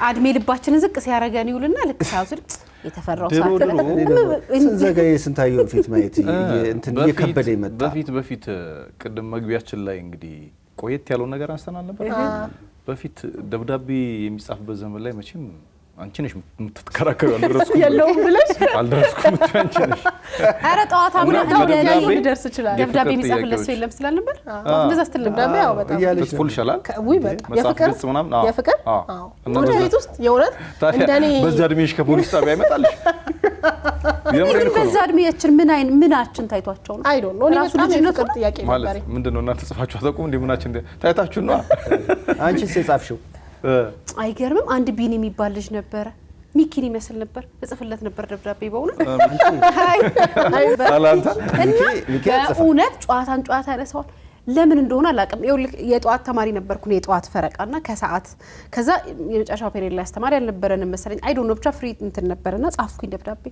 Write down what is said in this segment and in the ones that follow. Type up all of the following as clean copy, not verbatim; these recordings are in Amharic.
አድሜ ልባችንን ዝቅ ሲያረጋን ይውልና ልክ ሳዙር የተፈራው ዘጋዬ ስንታየው ፊት ማየት እንትን የከበደ ይመጣ በፊት ቅድም መግቢያችን ላይ እንግዲህ ቆየት ያለው ነገር አንስተናል ነበር በፊት ደብዳቤ የሚጻፍበት ዘመን ላይ መቼም አንቺ ነሽ የምትከራከሩ ያለውም ብለሽ አልደረስኩም አንቺ ነሽ አረ ጧታ ደብዳቤ ሊደርስ ይችላል ደብዳቤ የሚጻፍለት ሰው የለም ስላል ነበር እንደዛ ስትል ደብዳቤ ያው በጣም በትፉል ይሻላል ወይ በቃ የፍቅር አዎ ቤት ውስጥ የውረት እንደኔ በዛ እድሜሽ ከፖሊስ ጣቢያ ይመጣልሽ የምሬን እኮ በዛ እድሜያችን ምናችን ታይቷቸው ነው አይ ዶንት ኖ እኔ በጣም የፍቅር ጥያቄ ነበር ማለት ምንድነው እናንተ ጽፋችሁ አታውቁም እንዴ ምናችን ታይታችሁ ነው አንቺስ የጻፍሽው አይገርምም አንድ ቢኒ የሚባል ልጅ ነበር ሚኪን ይመስል ነበር እጽፍለት ነበር ደብዳቤ በእውነት አላንተ በእውነት ጨዋታ ያነሳዋል ለምን እንደሆነ አላውቅም የጧት ተማሪ ነበርኩ ነው የጧት ፈረቃና ከሰዓት ከዛ የመጨረሻው ፔሪድ ላይ አስተማሪ ያልነበረን መሰለኝ አይ ዶንት ኖ ብቻ ፍሪ እንትን ነበርና ጻፍኩኝ ደብዳቤ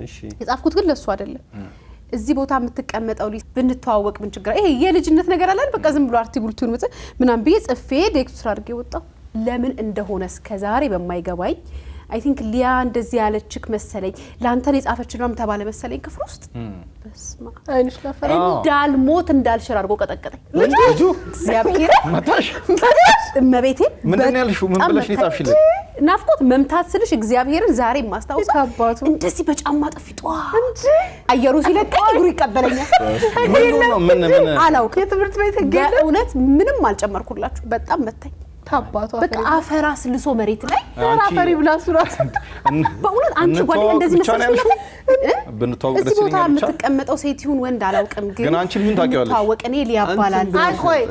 እሺ የጻፍኩት ግን ለሱ አይደለም እዚህ ቦታ የምትቀመጠው ልጅ ብንተዋወቅ ምን ችግር ይሄ የልጅነት ነገር አላል በቃ ዝም ብሎ አርቲክሉን ምናምን ብዬ ጽፌ ዴክስ አድርጌ ወጣው ለምን እንደሆነ እስከዛሬ በማይገባኝ አይ ቲንክ ሊያ እንደዚህ ያለችክ መሰለኝ ላንተን የጻፈችልም ተባለ መሰለኝ ክፍል ውስጥ በስማ አይንሽ ለፈረ እንዳልሞት እንዳልሽር አድርጎ ቀጠቀጠኝ ልጁ እግዚአብሔር መታሽ እመቤቴ ምንድን ያልሽው ምን ብለሽ ጻፍሽልኝ ናፍቆት መምታት ስልሽ እግዚአብሔርን ዛሬ ማስታወስ አባቱ እንደዚህ በጫማ ጥፊጧ እንጂ አየሩ ሲለቀኝ እግሩ ይቀበለኛል ምን አላውቅም የትምህርት ቤት ገለ እውነት ምንም አልጨመርኩላችሁ በጣም መታኝ ታባቷ በቃ አፈራስ ልሶ መሬት ላይ አፈሪ ብላሱ ራስ በእውነት አንቺ ጓደኛ እንደዚህ መሰለሽ ብንተዋወቅ ደስ ይለኛል ብቻ የምትቀመጠው ሴት ይሁን ወንድ አላውቅም ግን አንቺ ምን ታውቂዋለሽ ታወቀ እኔ ሊያባላል አቆይ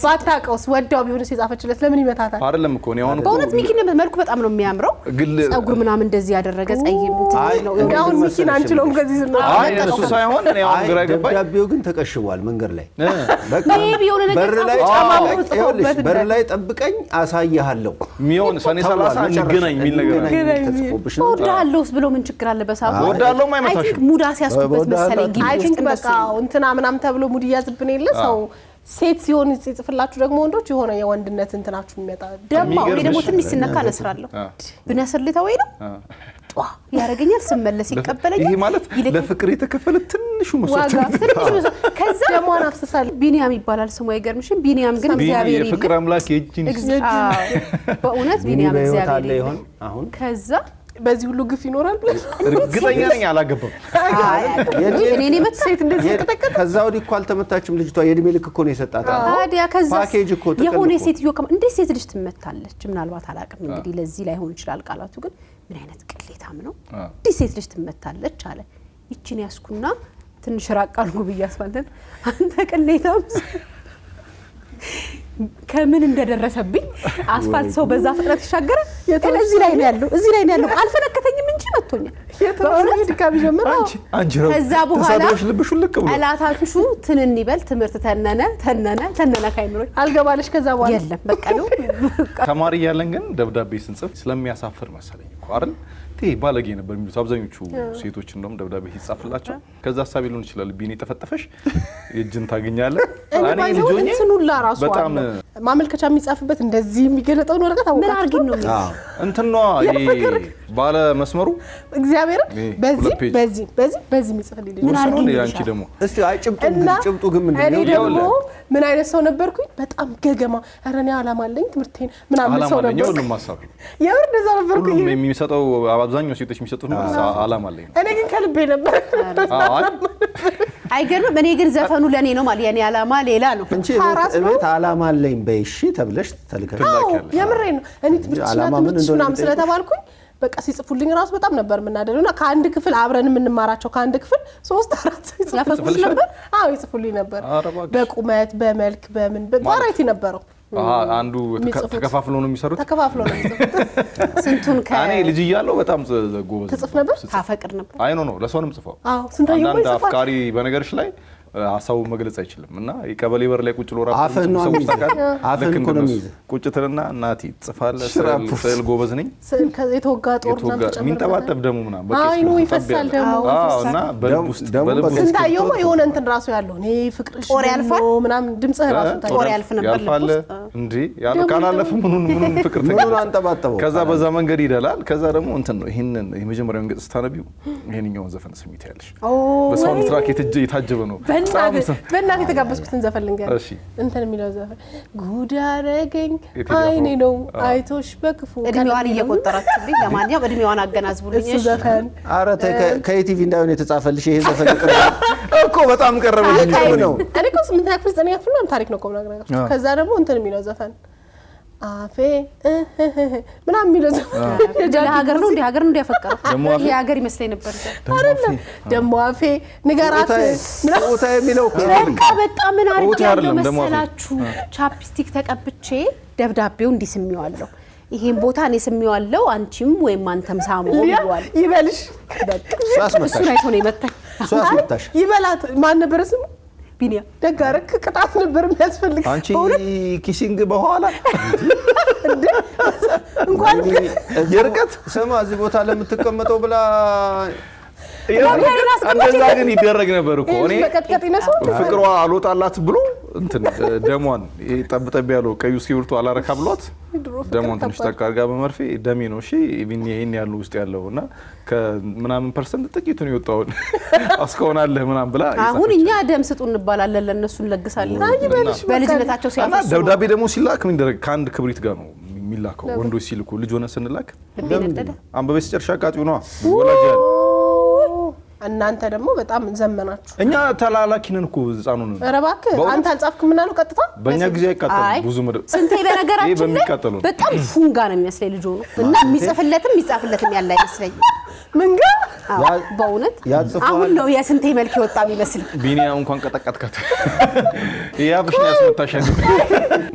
ባታውቀውስ ወዳው ቢሆንስ የጻፈችለት ለምን ይመታታል አይደለም እኮ ነው አሁን በእውነት ሚኪን መልኩ በጣም ነው የሚያምረው ጸጉር ምናምን እንደዚህ ያደረገ ጸይም ነው አሁን ሚኪን አንችለውም ከዚህ ዝና አይ እሱ ሳይሆን እኔ አሁን ግራ ገባኝ ደብዳቤው ግን ተቀሽቧል መንገድ ላይ በቃ ሜቢ የሆነ ነገር ጻፈው በር ላይ ጠብቀኝ አሳያለሁ ሚዮን ሰኔ 30 እንገናኝ የሚል ነገር ተጽፎብሽ ነው ወዳለውስ ብሎ ምን ችግር አለ በሳቡ ወዳለው ማይመታሽ ሙዳ ሲያስኩበት መሰለኝ ግቢ ውስጥ በቃ እንትና ምናም ተብሎ ሙድ ያዝብን የለ ሰው ሴት ሲሆን ይጽፍላችሁ ደግሞ ወንዶች የሆነ የወንድነት እንትናችሁ የሚመጣ ደግሞ ትንሽ ሲነካ ነስራለሁ ብነስር ሊታወይ ነው ጧ ያረጋኛል ስመለስ ይቀበለኛል ይሄ ማለት ለፍቅር የተከፈለ ትንሹ መስዋዕት ከዛ ደግሞ አናፍሰሳል ቢኒያም ይባላል ስሙ አይገርምሽም ቢኒያም ግን እግዚአብሔር የፍቅር አምላክ የእጅን በእውነት ቢኒያም እግዚአብሔር ይሁን አሁን ከዛ በዚህ ሁሉ ግፍ ይኖራል ብለሽ እርግጠኛ ነኝ አላገባም እኔ መጥሴት እንደዚህ ተተከተ ከዛ ወዲህ እኮ አልተመታችም ልጅቷ የእድሜ ልክ እኮ ነው የሰጣታ ታዲያ ከዛ ፓኬጅ እኮ የሆነ ሴትዮ እንዴ ሴት ልጅ ትመታለች ምናልባት አላቅም እንግዲህ ለዚህ ላይ ሆን ይችላል ቃላቱ ግን ምን አይነት ቅሌታም ነው እንዴ ሴት ልጅ ትመታለች አለ ይቺን ያስኩና ትንሽ ራቃልኩ ብያስፋልተን አንተ ቅሌታም ከምን እንደደረሰብኝ አስፋልት ሰው በዛ ፍጥነት ይሻገረ እዚህ ላይ ነው ያለው አልፈነከተኝም እንጂ መጥቶኛል በእውነት ድካም ጀመረ ከዛ በኋላ ተሳድሮሽ ልብሽ ልክ ብሎ አላታችሁ ትንን ይበል ትምህርት ተነነ ካይምሮኝ አልገባለሽ ከዛ በኋላ የለም በቃ ነው ተማሪ ያለን ግን ደብዳቤ ስንጽፍ ስለሚያሳፍር መሰለኝ እኮ አይደል ባለጌ ነበር የሚሉት አብዛኞቹ ሴቶች እንደውም ደብዳቤ ይጻፍላቸው ከዛ ሐሳብ ሊሆን ይችላል ቢኒ ተፈጠፈሽ የእጅን ታገኛለህ እኔ ልጆኝ ስኑላ ራሱ በጣም ማመልከቻ የሚጻፍበት እንደዚህ የሚገለጠው ነው ወረቀት ምን አርግን ነው እንትኗ ባለ መስመሩ እግዚአብሔር በዚህ የሚጽፍልኝ ልጅ ምን አርግን ያንቺ ደግሞ እስቲ አይ ጭብጡ ግን ምን ነው ምን አይነት ሰው ነበርኩኝ በጣም ገገማ አረኔ አላማ አለኝ ትምርቴን ምናምን ሰው ነበር ሁሉም ሐሳብ የምር እንደዛ ነበርኩኝ ሁሉም የሚሰጠው አብዛኛው ሴቶች የሚሰጡት ነው አላማ አለኝ እኔ ግን ከልቤ ነበር አይገርም እኔ ግን ዘፈኑ ለኔ ነው ማለት የኔ አላማ ሌላ ነው እንጂ እቤት አላማ አለኝ በይሺ ተብለሽ ተልከሻል የምሬ ነው እኔ ትምርትና ስለተባልኩኝ በቃ ሲጽፉልኝ ራስ በጣም ነበር ምናደርና ከአንድ ክፍል አብረን የምንማራቸው ከአንድ ክፍል 3 4 ይጽፉልኝ ነበር ይጽፉልኝ ነበር በቁመት በመልክ በምን በቫራይቲ ነበረው አንዱ ተከፋፍሎ ነው የሚሰሩት ስንቱን እኔ ልጅ እያለሁ በጣም ጎበዝ ትጽፍ ነበር ታፈቅር ነበር አይ ኖ ለሰውንም ጽፈው ስንታየው አንድ አፍቃሪ በነገርሽ ላይ ሐሳቡ መግለጽ አይችልም እና የቀበሌ በር ላይ ቁጭ ብሎ ራሱ ሰው ተካል ቁጭትና እናቲ ጽፋለ ስዕል ጎበዝ ነኝ የተወጋ ጦርና ተጨምሮ ሚንጠባጠብ ደሙ ምናምን በቃ አይኑ ይፈሳል ደሙ እና በልብ ውስጥ ስንታየው የሆነ እንትን ራሱ ያለው እኔ ፍቅርሽ ጦር ያልፋል ምናምን ድምጽህ ራሱ ጦር ያልፍ ነበር ያልፋል እንዴ ያለ ካላለፈ ምኑን ፍቅር ምኑን አንጠባጠበው። ከዛ በዛ መንገድ ይደላል። ከዛ ደግሞ እንትን ነው ይሄንን የመጀመሪያውን ገጽ ስታነቢው ይሄንኛውን ዘፈን ስሜት ያለሽ በሳውንድ ትራክ የታጀበ ነው። በእናትህ የተጋበዝኩትን ዘፈን ልንገርህ። እሺ እንትን የሚለው ዘፈን ጉድ አደረገኝ አይኔ ነው አይቶሽ በክፉ እድሜዋን እየቆጠራችሁልኝ። ለማንኛውም እድሜዋን አገናዝቡልኝ። እሱ ዘፈን ኧረ ተይ ከኢቲቪ እንዳይሆን የተጻፈልሽ ይሄ ዘፈን እኮ በጣም ቀረበልኝ ነው። እኔ እኮ 8ኛ ክፍል 9ኛ ክፍል ነው ታሪክ ነው እኮ የምነግራችሁ። ከዛ ደግሞ እንትን የሚለው ዘፈን አፌ ምናምን የሚለው ዘፈን ለሀገር ነው እንደ ሀገር ነው እንዲያፈቀረው ይሄ ሀገር ይመስለኝ ነበር። አይደለም ደግሞ አፌ ንገራት ቦታ የሚለው በቃ ምን አድርጌያለሁ መሰላችሁ? ቻፕስቲክ ተቀብቼ ደብዳቤው እንዲስሚዋለሁ ይሄን ቦታ እኔ ስሚዋለሁ አንቺም ወይም አንተም ሳመው ብሏል። ይበልሽ እሱ ላይ ሆነ ይመጣል ሷስመታሽ ይበላት ማን ነበር ስሙ? ቢኒያ ደጋረክ ቅጣት ነበር የሚያስፈልግ። አንቺ ኪሲንግ በኋላ እንኳን የርቀት ስማ እዚህ ቦታ ለምትቀመጠው ብላ እንደዛ ግን ይደረግ ነበር እኮ እኔ በቀጥቀጥ ይነሳው ፍቅሯ አልወጣላት ብሎ እንትን ደሟን ጠብጠብ ያለው ቀዩ እስክሪብቶ አላረካ ብሏት ደሟን ትንሽ ተቃርጋ በመርፌ ደሜ ነው እሺ ኢቭን ይሄን ያለው ውስጥ ያለውና ከምናምን ፐርሰንት ጥቂቱን ይወጣው አስከውናለህ ምናምን ብላ አሁን እኛ ደም ስጡ እንባላለን ለነሱ እንለግሳለን። በልጅነታቸው ሲያፈሱ ደብዳቤ ደግሞ ሲላክ ምን ይደረግ ከአንድ ክብሪት ጋር ነው የሚላከው። ወንዶች ሲልኩ ልጅ ሆነ ስንላክ አንበበ ሲጨርሻ ቃጭው ነው ወላጅ ያለ እናንተ ደግሞ በጣም ዘመናችሁ። እኛ ተላላኪ ነን እኮ ህፃኑን። ኧረ እባክህ አንተ አልጻፍክም እና ነው ቀጥታ በእኛ ጊዜ አይቃጠልም ብዙ ምድር ስንቴ በነገራችን ላይ በጣም ፉንጋ ነው የሚመስለኝ ልጅ ሆኖ እና የሚጻፍለትም ያለ አይመስለኝ። ምን ጋር በእውነት አሁን ነው የስንቴ መልክ የወጣ የሚመስል። ቢኒያም እንኳን ቀጠቀጥካት ያብሽን ያስመታሻል።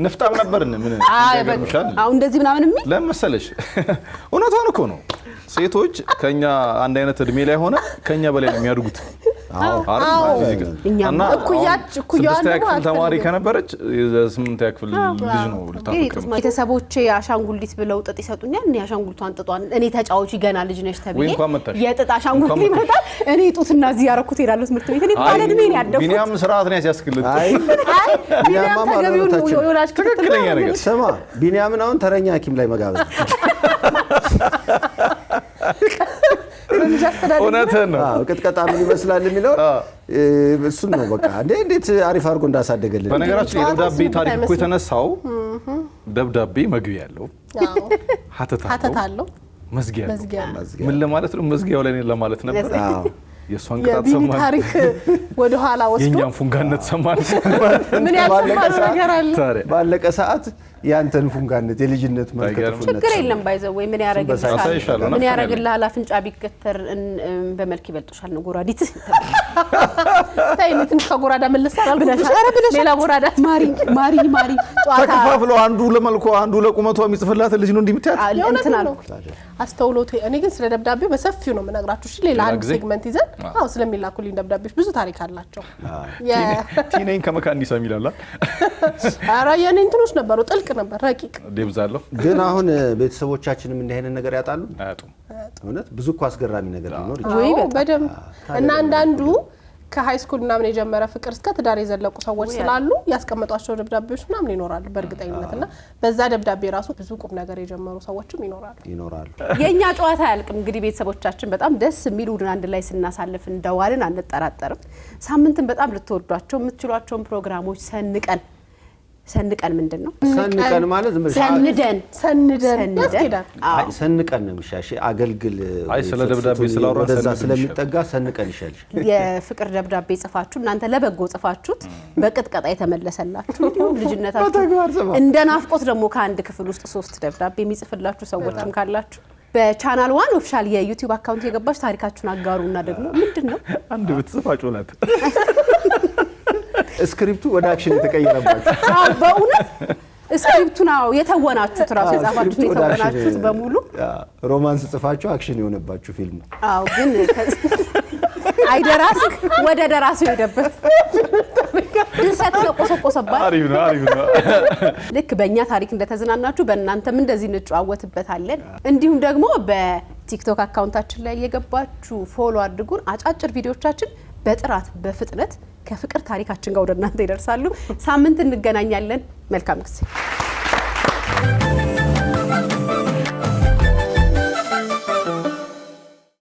ንፍጣም ነበርን ምን ነገርምሻል። አሁን እንደዚህ ምናምን የሚል ለምሳሌሽ እውነቷን እኮ ነው። ሴቶች ከኛ አንድ አይነት እድሜ ላይ ሆነ ከኛ በላይ ነው የሚያድጉት። እና ስድስተኛ ክፍል ተማሪ ከነበረች የ8ኛ ክፍል ልጅ ነው ልታፈቅር። ቤተሰቦቼ አሻንጉሊት ብለው ጥጥ ይሰጡኛል። እኔ አሻንጉሊቷን ጥጧን እኔ ተጫዋቹ ገና ልጅ ነሽ ተብዬ የጥጥ አሻንጉሊት ይመጣል። እኔ ጡትና እዚህ ያረኩት ሄዳለሁ ትምህርት ቤት። እኔ ባለ እድሜ ነው ያደኩት። ቢኒያም ስርዓት ነው ያስያስክልት። ቢኒያም ተገቢውን የወላጅ ትክክለኛ ነገር ስማ ቢኒያምን አሁን ተረኛ ሐኪም ላይ መጋበዝ እውነትህን ነው። ቅጥቀጣ ምን ይመስላል የሚለው እሱን ነው በቃ እንዴት አሪፍ አድርጎ እንዳሳደገልን። በነገራችን የደብዳቤ ታሪክ እኮ የተነሳው ደብዳቤ መግቢያ ያለው ሀተታ አለው መዝጊያ ያለው ምን ለማለት ነው? መዝጊያው ላይ ለማለት ነበር። የሷን ቅጣት ሰማን። ታሪክ ወደ ኋላ ወስዶ የኛን ፉንጋነት ሰማን። ምን ያልሰማን ነገር አለ? ባለቀ ሰዓት ያንተን ፉንጋነት የልጅነት መልከቱነት ችግር የለም ባይዘው ወይ ምን ያረግልሻል? ምን ያረግልሃል? አፍንጫ ቢከተር በመልክ ይበልጡሻል ነው ጎራዲት። ታይነት ከጎራዳ መለሳል ብለሻል። ሌላ ጎራዳ ማሪ ጨዋታ ተከፋፍሎ አንዱ ለመልኩ አንዱ ለቁመቷ የሚጽፍላት ልጅ ነው እንዲምታያት እንትን አልኩ። አስተውሎት እኔ ግን ስለ ደብዳቤ በሰፊው ነው የምነግራችሁ። እሺ ሌላ አንድ ሴግመንት ይዘን ስለሚላኩልኝ ደብዳቤዎች ብዙ ታሪክ አላቸው። ቲኔን ከመካኒሳ የሚላላ ኧረ የኔ እንትኖች ነበሩ ጥልቅ ነበር ረቂቅ ደብዛለሁ። ግን አሁን ቤተሰቦቻችንም እንዲህ አይነት ነገር ያጣሉ አያጡም። እውነት ብዙ እኮ አስገራሚ ነገር ሊኖር ይችላል በደንብ እና አንዳንዱ ከሃይ ስኩል ምናምን የጀመረ ፍቅር እስከ ትዳር የዘለቁ ሰዎች ስላሉ ያስቀመጧቸው ደብዳቤዎች ምናምን ይኖራሉ በእርግጠኝነትና በዛ ደብዳቤ ራሱ ብዙ ቁም ነገር የጀመሩ ሰዎችም ይኖራሉ። የኛ ጨዋታ ያልቅም እንግዲህ ቤተሰቦቻችን በጣም ደስ የሚሉን አንድ ላይ ስናሳልፍ እንደዋልን አንጠራጠርም። ሳምንትን በጣም ልትወዷቸው የምትችሏቸውን ፕሮግራሞች ሰንቀን ምንድን ነው ሰንቀን ማለት ሰንደን ያስኬዳል። ሰንቀን ነው የሚሻሽ አገልግል አይ ስለ ደብዳቤ ስላወራ ወደዛ ስለሚጠጋ ሰንቀን ይሻልሽ። የፍቅር ደብዳቤ ጽፋችሁ እናንተ ለበጎ ጽፋችሁት በቅጥቀጣ የተመለሰላችሁ እንዲሁም ልጅነታችሁ እንደ ናፍቆት ደግሞ ከአንድ ክፍል ውስጥ 3 ደብዳቤ የሚጽፍላችሁ ሰዎችም ካላችሁ በቻናል 1 ኦፊሻል የዩቲዩብ አካውንት የገባችሁ ታሪካችሁን አጋሩና ደግሞ ምንድነው አንድ ብትጽፋችሁ ናት ስክሪፕቱ ወደ አክሽን የተቀየረባችሁ በእውነት ስክሪፕቱ ነው የተወናችሁት ራሱ የጻፋችሁት የተወናችሁት በሙሉ ሮማንስ ጽፋችሁ አክሽን የሆነባችሁ ፊልሙ። ግን አይ ደራሲ ወደ ደራሲ ሄደበት ድርሰት ተቆሰቆሰባት። አሪፍ ነው። ልክ በእኛ ታሪክ እንደተዝናናችሁ በእናንተም እንደዚህ እንጫወትበታለን። እንዲሁም ደግሞ በቲክቶክ አካውንታችን ላይ የገባችሁ ፎሎ አድርጉን። አጫጭር ቪዲዮዎቻችን በጥራት በፍጥነት ከፍቅር ታሪካችን ጋር ወደ እናንተ ይደርሳሉ። ሳምንት እንገናኛለን። መልካም ጊዜ ነው።